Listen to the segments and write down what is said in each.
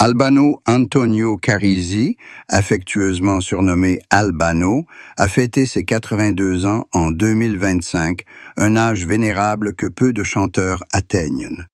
Albano Antonio Carisi, affectueusement surnommé Albano, a fêté ses 82 ans en 2025, un âge vénérable que peu de chanteurs atteignent.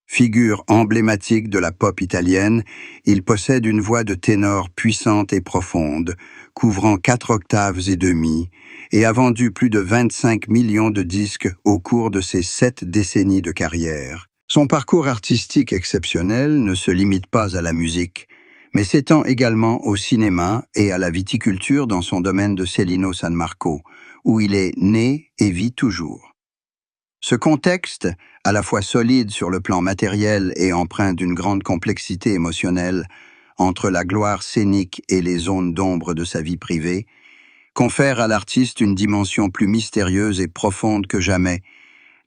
Figure emblématique de la pop italienne, il possède une voix de ténor puissante et profonde, couvrant 4 octaves et demie, et a vendu plus de 25 millions de disques au cours de ses 7 décennies de carrière. Son parcours artistique exceptionnel ne se limite pas à la musique, mais s'étend également au cinéma et à la viticulture dans son domaine de Cellino San Marco, où il est né et vit toujours. Ce contexte, à la fois solide sur le plan matériel et empreint d'une grande complexité émotionnelle, entre la gloire scénique et les zones d'ombre de sa vie privée, confère à l'artiste une dimension plus mystérieuse et profonde que jamais,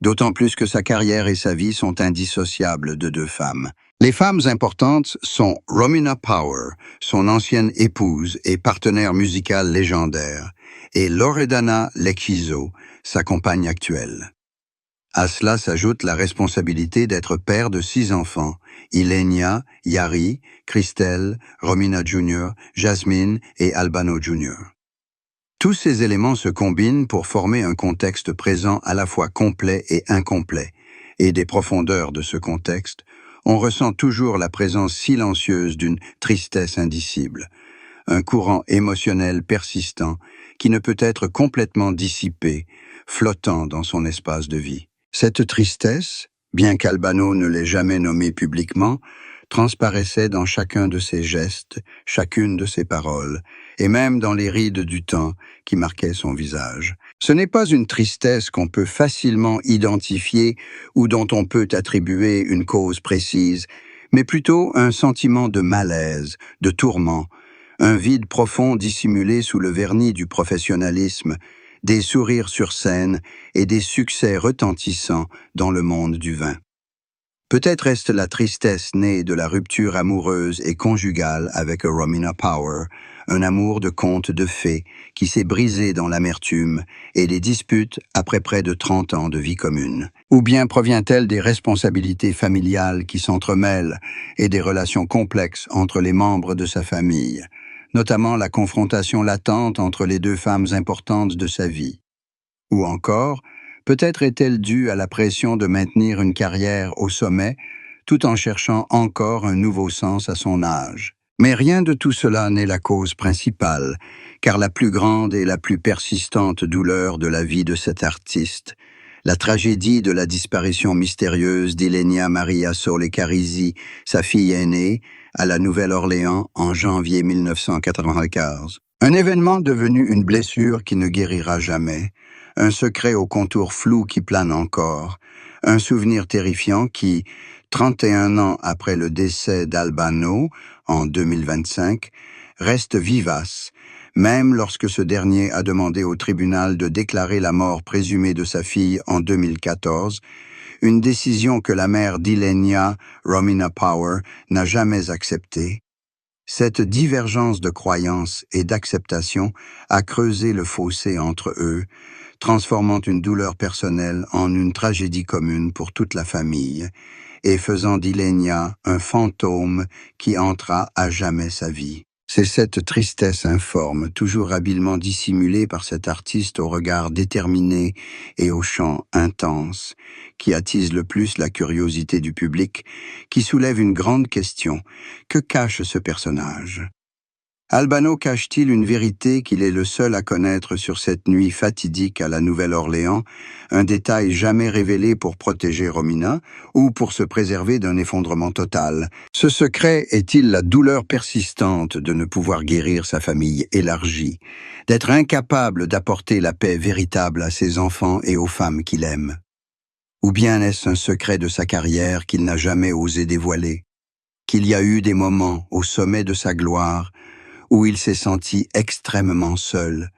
d'autant plus que sa carrière et sa vie sont indissociables de 2 femmes. Les femmes importantes sont Romina Power, son ancienne épouse et partenaire musicale légendaire, et Loredana Lecchiso, sa compagne actuelle. À cela s'ajoute la responsabilité d'être père de 6 enfants, Ilenia, Yari, Christelle, Romina Jr., Jasmine et Albano Jr. Tous ces éléments se combinent pour former un contexte présent à la fois complet et incomplet, et des profondeurs de ce contexte, on ressent toujours la présence silencieuse d'une tristesse indicible, un courant émotionnel persistant qui ne peut être complètement dissipé, flottant dans son espace de vie. Cette tristesse, bien qu'Albano ne l'ait jamais nommée publiquement, transparaissait dans chacun de ses gestes, chacune de ses paroles, et même dans les rides du temps qui marquaient son visage. Ce n'est pas une tristesse qu'on peut facilement identifier ou dont on peut attribuer une cause précise, mais plutôt un sentiment de malaise, de tourment, un vide profond dissimulé sous le vernis du professionnalisme, des sourires sur scène et des succès retentissants dans le monde du vin. Peut-être est-ce la tristesse née de la rupture amoureuse et conjugale avec Romina Power, un amour de conte de fées qui s'est brisé dans l'amertume et les disputes après près de 30 ans de vie commune. Ou bien provient-elle des responsabilités familiales qui s'entremêlent et des relations complexes entre les membres de sa famille, notamment la confrontation latente entre les 2 femmes importantes de sa vie. Ou encore, peut-être est-elle due à la pression de maintenir une carrière au sommet, tout en cherchant encore un nouveau sens à son âge. Mais rien de tout cela n'est la cause principale, car la plus grande et la plus persistante douleur de la vie de cet artiste, la tragédie de la disparition mystérieuse d'Ilenia Maria Sole Carisi, sa fille aînée, à la Nouvelle-Orléans en janvier 1995. Un événement devenu une blessure qui ne guérira jamais, un secret aux contours flous qui plane encore, un souvenir terrifiant qui, 31 ans après le décès d'Albano, en 2025, reste vivace, même lorsque ce dernier a demandé au tribunal de déclarer la mort présumée de sa fille en 2014, une décision que la mère d'Ilenia, Romina Power, n'a jamais acceptée. Cette divergence de croyances et d'acceptation a creusé le fossé entre eux, transformant une douleur personnelle en une tragédie commune pour toute la famille, et faisant d'Ilenia un fantôme qui hantera à jamais sa vie. C'est cette tristesse informe, toujours habilement dissimulée par cet artiste au regard déterminé et au chant intense, qui attise le plus la curiosité du public, qui soulève une grande question. Que cache ce personnage ? Albano cache-t-il une vérité qu'il est le seul à connaître sur cette nuit fatidique à la Nouvelle-Orléans, un détail jamais révélé pour protéger Romina ou pour se préserver d'un effondrement total? Ce secret est-il la douleur persistante de ne pouvoir guérir sa famille élargie, d'être incapable d'apporter la paix véritable à ses enfants et aux femmes qu'il aime? Ou bien est-ce un secret de sa carrière qu'il n'a jamais osé dévoiler? Qu'il y a eu des moments au sommet de sa gloire où il s'est senti extrêmement seul,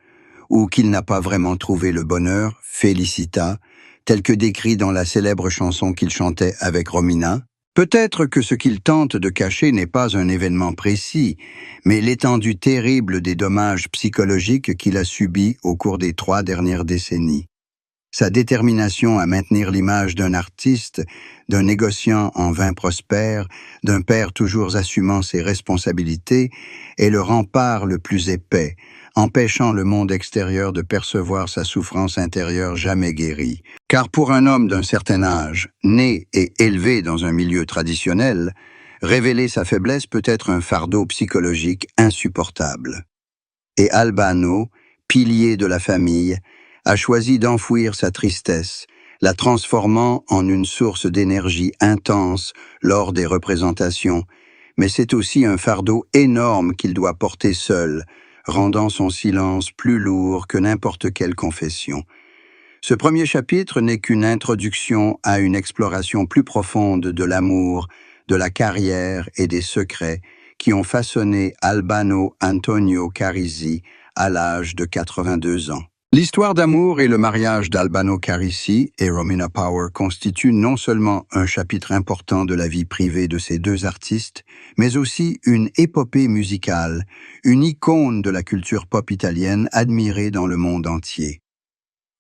ou qu'il n'a pas vraiment trouvé le bonheur, Felicita, tel que décrit dans la célèbre chanson qu'il chantait avec Romina? Peut-être que ce qu'il tente de cacher n'est pas un événement précis, mais l'étendue terrible des dommages psychologiques qu'il a subis au cours des 3 dernières décennies. Sa détermination à maintenir l'image d'un artiste, d'un négociant en vin prospère, d'un père toujours assumant ses responsabilités, est le rempart le plus épais, empêchant le monde extérieur de percevoir sa souffrance intérieure jamais guérie. Car pour un homme d'un certain âge, né et élevé dans un milieu traditionnel, révéler sa faiblesse peut être un fardeau psychologique insupportable. Et Albano, pilier de la famille, a choisi d'enfouir sa tristesse, la transformant en une source d'énergie intense lors des représentations, mais c'est aussi un fardeau énorme qu'il doit porter seul, rendant son silence plus lourd que n'importe quelle confession. Ce premier chapitre n'est qu'une introduction à une exploration plus profonde de l'amour, de la carrière et des secrets qui ont façonné Albano Antonio Carisi à l'âge de 82 ans. L'histoire d'amour et le mariage d'Albano Carisi et Romina Power constituent non seulement un chapitre important de la vie privée de ces deux artistes, mais aussi une épopée musicale, une icône de la culture pop italienne admirée dans le monde entier.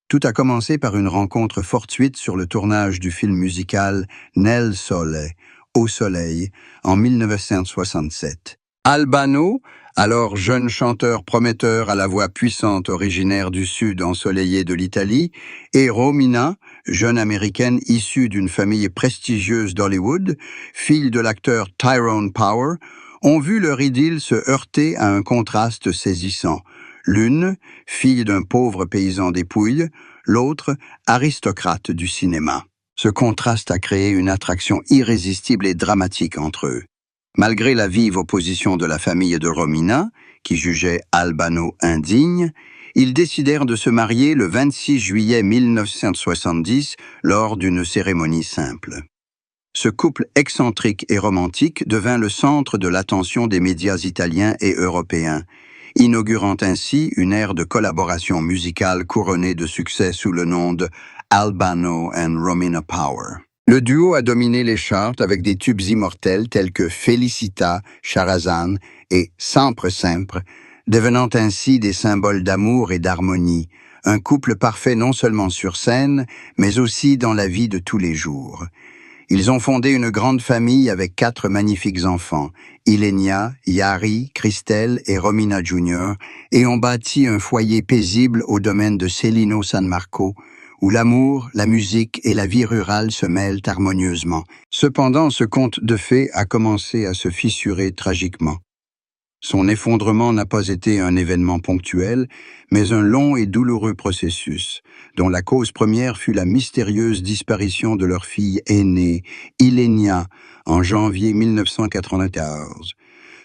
Tout a commencé par une rencontre fortuite sur le tournage du film musical Nel Sole, Au Soleil, en 1967. Albano, alors jeune chanteur prometteur à la voix puissante originaire du sud ensoleillé de l'Italie, et Romina, jeune américaine issue d'une famille prestigieuse d'Hollywood, fille de l'acteur Tyrone Power, ont vu leur idylle se heurter à un contraste saisissant. L'une, fille d'un pauvre paysan des Pouilles, l'autre, aristocrate du cinéma. Ce contraste a créé une attraction irrésistible et dramatique entre eux. Malgré la vive opposition de la famille de Romina, qui jugeait Albano indigne, ils décidèrent de se marier le 26 juillet 1970 lors d'une cérémonie simple. Ce couple excentrique et romantique devint le centre de l'attention des médias italiens et européens, inaugurant ainsi une ère de collaboration musicale couronnée de succès sous le nom de Albano and Romina Power. Le duo a dominé les charts avec des tubes immortels tels que Felicita, Charazane et Sempre Sempre, devenant ainsi des symboles d'amour et d'harmonie, un couple parfait non seulement sur scène, mais aussi dans la vie de tous les jours. Ils ont fondé une grande famille avec 4 magnifiques enfants, Ilenia, Yari, Christelle et Romina Jr., et ont bâti un foyer paisible au domaine de Celino San Marco, où l'amour, la musique et la vie rurale se mêlent harmonieusement. Cependant, ce conte de fées a commencé à se fissurer tragiquement. Son effondrement n'a pas été un événement ponctuel, mais un long et douloureux processus, dont la cause première fut la mystérieuse disparition de leur fille aînée, Ilenia, en janvier 1994.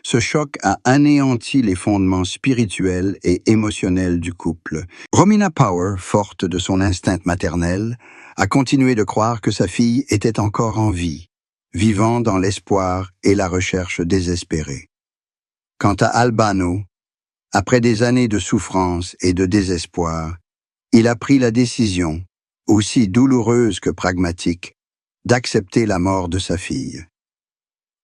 Ce choc a anéanti les fondements spirituels et émotionnels du couple. Romina Power, forte de son instinct maternel, a continué de croire que sa fille était encore en vie, vivant dans l'espoir et la recherche désespérée. Quant à Albano, après des années de souffrance et de désespoir, il a pris la décision, aussi douloureuse que pragmatique, d'accepter la mort de sa fille.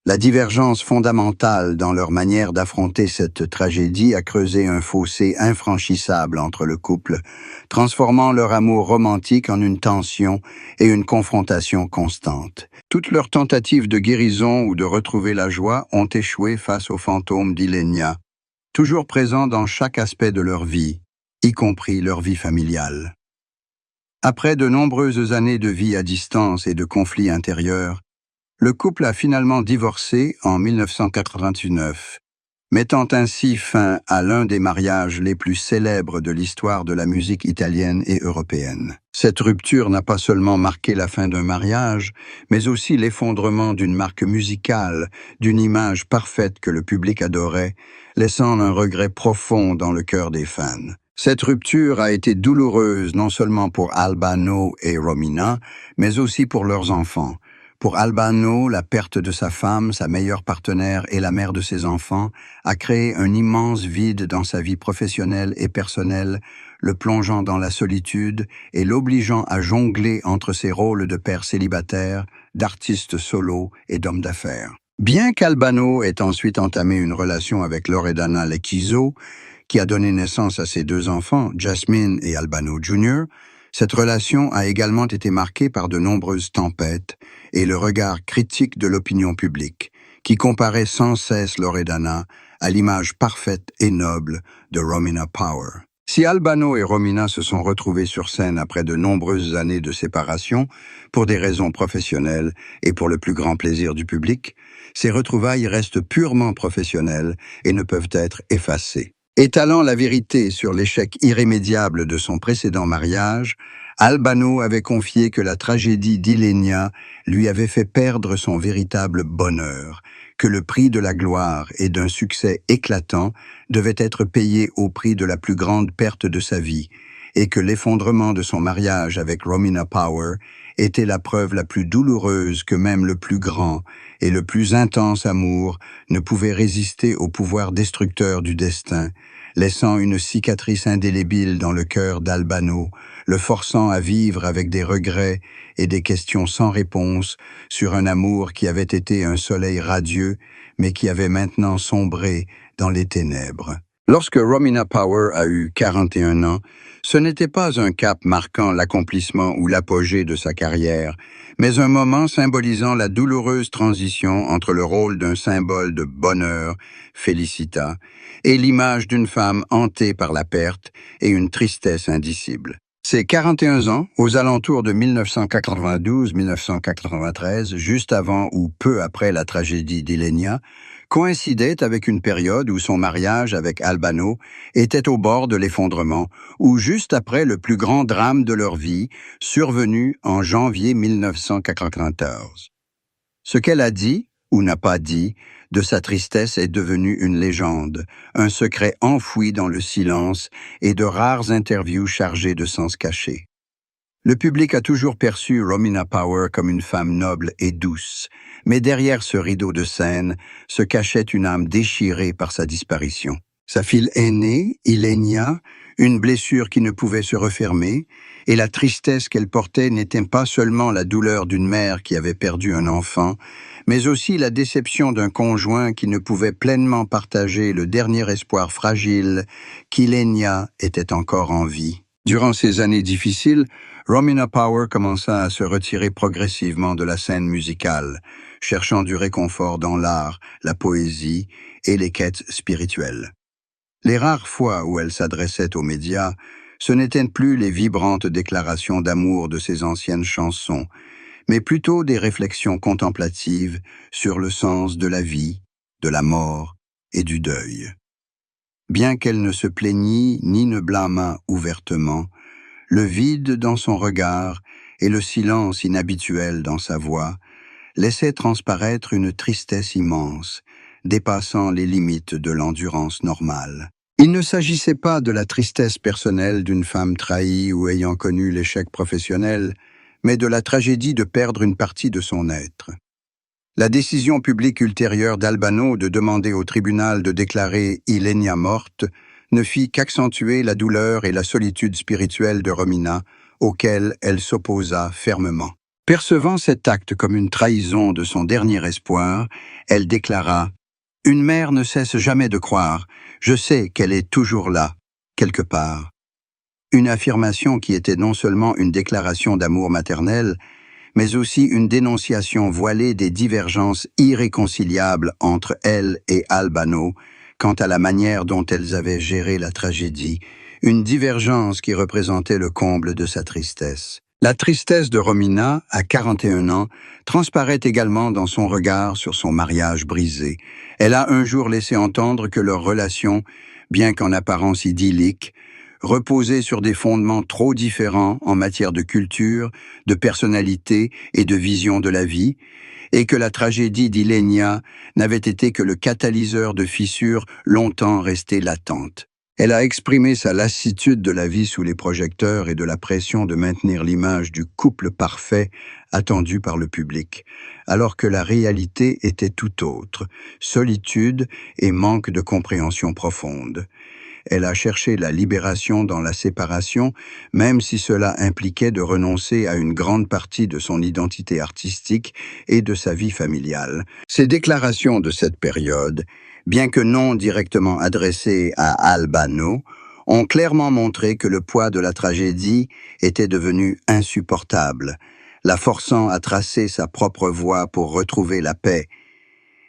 La divergence fondamentale dans leur manière d'affronter cette tragédie a creusé un fossé infranchissable entre le couple, transformant leur amour romantique en une tension et une confrontation constante. Toutes leurs tentatives de guérison ou de retrouver la joie ont échoué face au fantôme d'Ilenia, toujours présent dans chaque aspect de leur vie, y compris leur vie familiale. Après de nombreuses années de vie à distance et de conflits intérieurs, le couple a finalement divorcé en 1989, mettant ainsi fin à l'un des mariages les plus célèbres de l'histoire de la musique italienne et européenne. Cette rupture n'a pas seulement marqué la fin d'un mariage, mais aussi l'effondrement d'une marque musicale, d'une image parfaite que le public adorait, laissant un regret profond dans le cœur des fans. Cette rupture a été douloureuse non seulement pour Albano et Romina, mais aussi pour leurs enfants. Pour Albano, la perte de sa femme, sa meilleure partenaire et la mère de ses enfants a créé un immense vide dans sa vie professionnelle et personnelle, le plongeant dans la solitude et l'obligeant à jongler entre ses rôles de père célibataire, d'artiste solo et d'homme d'affaires. Bien qu'Albano ait ensuite entamé une relation avec Loredana Lecchiso, qui a donné naissance à ses 2 enfants, Jasmine et Albano Jr., Cette relation a également été marquée par de nombreuses tempêtes et le regard critique de l'opinion publique, qui comparait sans cesse Loredana à l'image parfaite et noble de Romina Power. Si Albano et Romina se sont retrouvés sur scène après de nombreuses années de séparation, pour des raisons professionnelles et pour le plus grand plaisir du public, ces retrouvailles restent purement professionnelles et ne peuvent être effacées. Étalant la vérité sur l'échec irrémédiable de son précédent mariage, Albano avait confié que la tragédie d'Ilenia lui avait fait perdre son véritable bonheur, que le prix de la gloire et d'un succès éclatant devait être payé au prix de la plus grande perte de sa vie, et que l'effondrement de son mariage avec Romina Power était la preuve la plus douloureuse que même le plus grand et le plus intense amour ne pouvait résister au pouvoir destructeur du destin, laissant une cicatrice indélébile dans le cœur d'Albano, le forçant à vivre avec des regrets et des questions sans réponse sur un amour qui avait été un soleil radieux, mais qui avait maintenant sombré dans les ténèbres. Lorsque Romina Power a eu 41 ans, ce n'était pas un cap marquant l'accomplissement ou l'apogée de sa carrière, mais un moment symbolisant la douloureuse transition entre le rôle d'un symbole de bonheur, Félicita, et l'image d'une femme hantée par la perte et une tristesse indicible. Ses 41 ans, aux alentours de 1992-1993, juste avant ou peu après la tragédie d'Ilenia, coïncidait avec une période où son mariage avec Albano était au bord de l'effondrement, ou juste après le plus grand drame de leur vie, survenu en janvier 1994. Ce qu'elle a dit, ou n'a pas dit, de sa tristesse est devenu une légende, un secret enfoui dans le silence et de rares interviews chargées de sens cachés. Le public a toujours perçu Romina Power comme une femme noble et douce, mais derrière ce rideau de scène se cachait une âme déchirée par sa disparition. Sa fille aînée, Ilenia, une blessure qui ne pouvait se refermer, et la tristesse qu'elle portait n'était pas seulement la douleur d'une mère qui avait perdu un enfant, mais aussi la déception d'un conjoint qui ne pouvait pleinement partager le dernier espoir fragile qu'Ilenia était encore en vie. Durant ces années difficiles, Romina Power commença à se retirer progressivement de la scène musicale, cherchant du réconfort dans l'art, la poésie et les quêtes spirituelles. Les rares fois où elle s'adressait aux médias, ce n'étaient plus les vibrantes déclarations d'amour de ses anciennes chansons, mais plutôt des réflexions contemplatives sur le sens de la vie, de la mort et du deuil. Bien qu'elle ne se plaignît ni ne blâmât ouvertement, le vide dans son regard et le silence inhabituel dans sa voix laissaient transparaître une tristesse immense, dépassant les limites de l'endurance normale. Il ne s'agissait pas de la tristesse personnelle d'une femme trahie ou ayant connu l'échec professionnel, mais de la tragédie de perdre une partie de son être. La décision publique ultérieure d'Albano de demander au tribunal de déclarer Ilenia morte ne fit qu'accentuer la douleur et la solitude spirituelle de Romina, auxquelles elle s'opposa fermement. Percevant cet acte comme une trahison de son dernier espoir, elle déclara « Une mère ne cesse jamais de croire, je sais qu'elle est toujours là, quelque part. » Une affirmation qui était non seulement une déclaration d'amour maternel, mais aussi une dénonciation voilée des divergences irréconciliables entre elle et Albano quant à la manière dont elles avaient géré la tragédie, une divergence qui représentait le comble de sa tristesse. La tristesse de Romina, à 41 ans, transparaît également dans son regard sur son mariage brisé. Elle a un jour laissé entendre que leur relation, bien qu'en apparence idyllique, reposait sur des fondements trop différents en matière de culture, de personnalité et de vision de la vie, et que la tragédie d'Ilenia n'avait été que le catalyseur de fissures longtemps restées latentes. Elle a exprimé sa lassitude de la vie sous les projecteurs et de la pression de maintenir l'image du couple parfait attendu par le public, alors que la réalité était tout autre, solitude et manque de compréhension profonde. Elle a cherché la libération dans la séparation, même si cela impliquait de renoncer à une grande partie de son identité artistique et de sa vie familiale. Ces déclarations de cette période, bien que non directement adressées à Albano, ont clairement montré que le poids de la tragédie était devenu insupportable, la forçant à tracer sa propre voie pour retrouver la paix.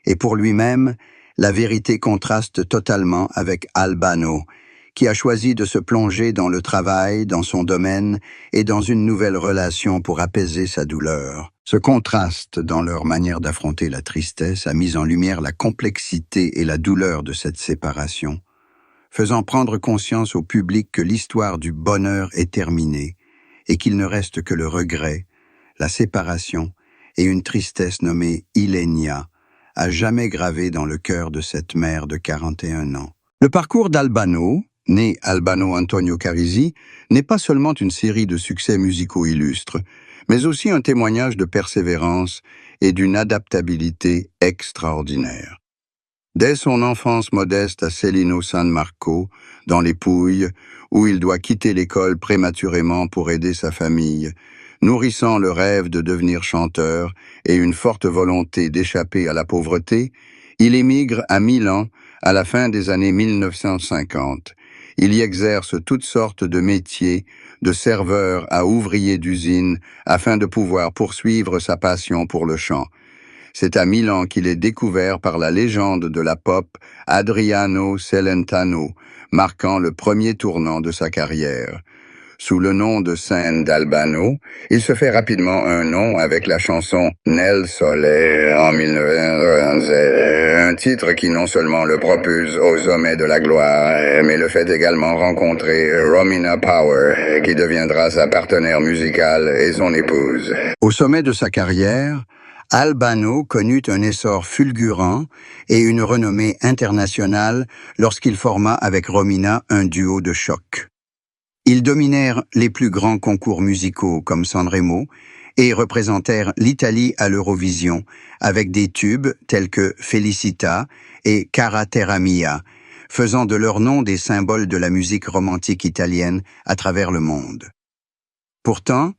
Et pour lui-même, la vérité contraste totalement avec Albano, qui a choisi de se plonger dans le travail, dans son domaine et dans une nouvelle relation pour apaiser sa douleur. Ce contraste dans leur manière d'affronter la tristesse a mis en lumière la complexité et la douleur de cette séparation, faisant prendre conscience au public que l'histoire du bonheur est terminée et qu'il ne reste que le regret, la séparation et une tristesse nommée Ilenia, à jamais gravée dans le cœur de cette mère de 41 ans. Le parcours d'Albano, né Albano Antonio Carisi, n'est pas seulement une série de succès musicaux illustres, mais aussi un témoignage de persévérance et d'une adaptabilité extraordinaire. Dès son enfance modeste à Celino San Marco, dans les Pouilles, où il doit quitter l'école prématurément pour aider sa famille, nourrissant le rêve de devenir chanteur et une forte volonté d'échapper à la pauvreté, il émigre à Milan à la fin des années 1950. Il y exerce toutes sortes de métiers, de serveur à ouvrier d'usine, afin de pouvoir poursuivre sa passion pour le chant. C'est à Milan qu'il est découvert par la légende de la pop Adriano Celentano, marquant le premier tournant de sa carrière. Sous le nom de scène d'Albano, il se fait rapidement un nom avec la chanson Nel Sole en 1996, un titre qui non seulement le propulse au sommet de la gloire, mais le fait également rencontrer Romina Power, qui deviendra sa partenaire musicale et son épouse. Au sommet de sa carrière, Albano connut un essor fulgurant et une renommée internationale lorsqu'il forma avec Romina un duo de choc. Ils dominèrent les plus grands concours musicaux comme Sanremo et représentèrent l'Italie à l'Eurovision avec des tubes tels que Felicita et Cara Terra Mia, faisant de leur nom des symboles de la musique romantique italienne à travers le monde. Pourtant,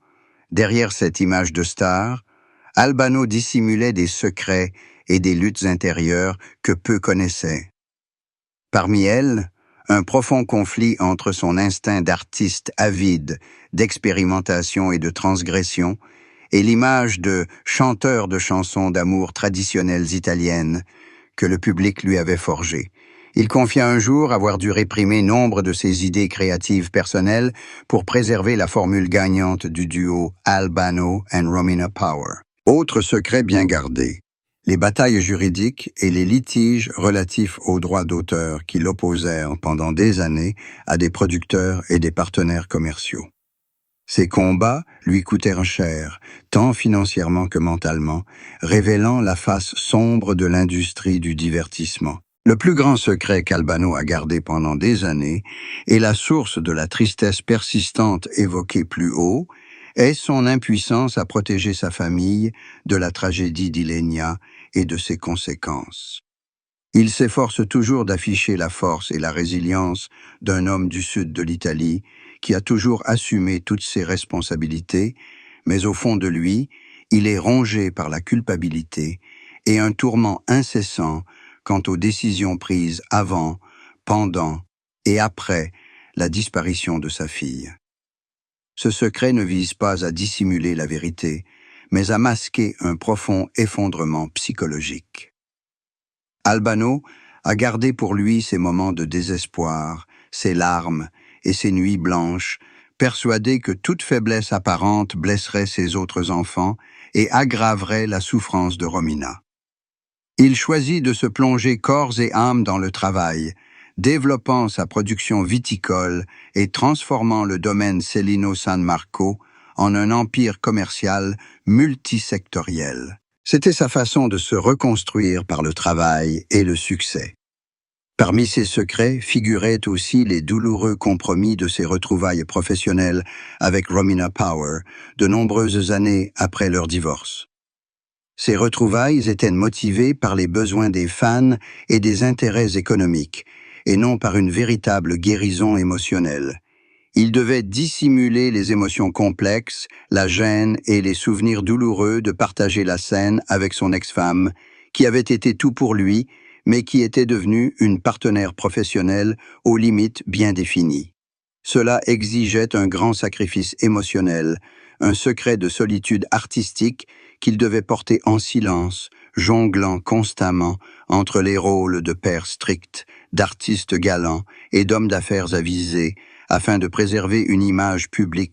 derrière cette image de star, Albano dissimulait des secrets et des luttes intérieures que peu connaissaient. Parmi elles, un profond conflit entre son instinct d'artiste avide, d'expérimentation et de transgression, et l'image de chanteur de chansons d'amour traditionnelles italiennes que le public lui avait forgées. Il confia un jour avoir dû réprimer nombre de ses idées créatives personnelles pour préserver la formule gagnante du duo Albano and Romina Power. Autre secret bien gardé, les batailles juridiques et les litiges relatifs aux droits d'auteur qui l'opposèrent pendant des années à des producteurs et des partenaires commerciaux. Ces combats lui coûtèrent cher, tant financièrement que mentalement, révélant la face sombre de l'industrie du divertissement. Le plus grand secret qu'Albano a gardé pendant des années, et la source de la tristesse persistante évoquée plus haut, est son impuissance à protéger sa famille de la tragédie d'Ilenia et de ses conséquences. Il s'efforce toujours d'afficher la force et la résilience d'un homme du sud de l'Italie qui a toujours assumé toutes ses responsabilités, mais au fond de lui, il est rongé par la culpabilité et un tourment incessant quant aux décisions prises avant, pendant et après la disparition de sa fille. Ce secret ne vise pas à dissimuler la vérité, mais à masquer un profond effondrement psychologique. Albano a gardé pour lui ses moments de désespoir, ses larmes et ses nuits blanches, persuadé que toute faiblesse apparente blesserait ses autres enfants et aggraverait la souffrance de Romina. Il choisit de se plonger corps et âme dans le travail, développant sa production viticole et transformant le domaine Celino San Marco en un empire commercial multisectoriel. C'était sa façon de se reconstruire par le travail et le succès. Parmi ses secrets figuraient aussi les douloureux compromis de ses retrouvailles professionnelles avec Romina Power, de nombreuses années après leur divorce. Ces retrouvailles étaient motivées par les besoins des fans et des intérêts économiques, et non par une véritable guérison émotionnelle. Il devait dissimuler les émotions complexes, la gêne et les souvenirs douloureux de partager la scène avec son ex-femme, qui avait été tout pour lui, mais qui était devenue une partenaire professionnelle aux limites bien définies. Cela exigeait un grand sacrifice émotionnel, un secret de solitude artistique qu'il devait porter en silence, jonglant constamment entre les rôles de père strict, d'artiste galant et d'homme d'affaires avisé, afin de préserver une image publique